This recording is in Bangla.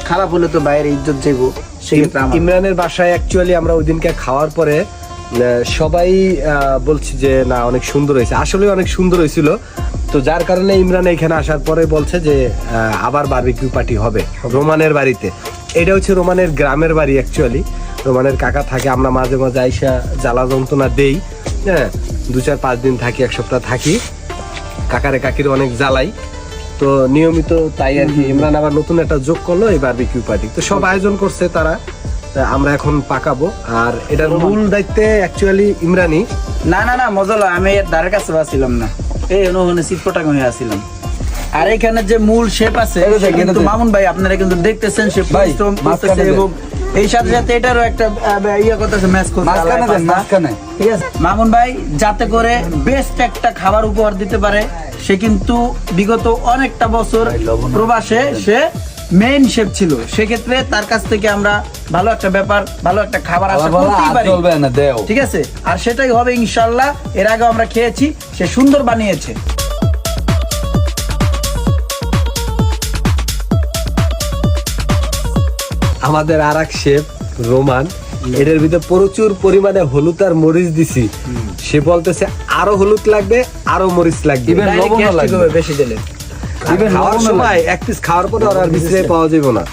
খারাপ হলে তো বাইরে ইজ্জত যাইবো। সেক্ষেত্রে ইমরানের বাসায় অ্যাকচুয়ালি আমরা ওই দিনকে খাওয়ার পরে সবাই বলছি যে না অনেক সুন্দর হয়েছে, আসলে অনেক সুন্দর হয়েছিল। তো যার কারণে ইমরান এখানে আসার পরে বলছে যে আবার বারবিকিউ পার্টি হবে রোমানের বাড়িতে। এটা হচ্ছে রোমানের গ্রামের বাড়ি অ্যাকচুয়ালি। রোমানের কাকা থাকে, আমরা মাঝে মাঝে আইসা জ্বালা যন্ত্রণা দেই, হ্যাঁ 2-4-5 দিন থাকি, 1 সপ্তাহ থাকি, কাকারে কাকির অনেক জ্বালাই। তো নিয়মিত তাই আর কি। ইমরান আবার নতুন একটা যোগ করলো এই বারবিকিউ পার্টি। তো সব আয়োজন করছে তারা, আমরা এখন পাকাবো। আর এটার মূল দায়িত্বে অ্যাকচুয়ালি ইমরানই। না না না মজা হলো, আমি এর ধারে কাছে আসছিলাম না, এই ওখানে সিটপটাক হয়ে আসছিলাম। আর এখানে যে মূল শেপ আছে কিন্তু মামুন ভাই আপনারা কিন্তু দেখতেছেন, সে পরিশ্রম করতেছে এবং এই সাথে সাথে এটারও একটা ইয়ে করতেছে, ম্যাচ করতেছে। ঠিক আছে মামুন ভাই যাতে করে বেস্ট একটা খাবার উপহার দিতে পারে। সে কিন্তু বিগত অনেকটা বছর প্রবাসে সে মেইন শেফ ছিল, সেক্ষেত্রে তার কাছ থেকে আমরা ভালো একটা ব্যাপার, ভালো একটা খাবার আশা করতেই পারি। ঠিক আছে, আর সেটাই হবে ইনশাআল্লাহ। এর আগে আমরা খেয়েছি, সে সুন্দর বানিয়েছে। আমাদের আরেক শেফ রোমান, এটার ভিতরে প্রচুর পরিমাণে হলুদ আর মরিচ দিছি। সে বলতেছে আরো হলুদ লাগবে, আরো মরিচ লাগবে, বেশি দিলে খাওয়ার সময় এক পিস খাওয়ার পরে আর বিছরে পাওয়া যাবে না।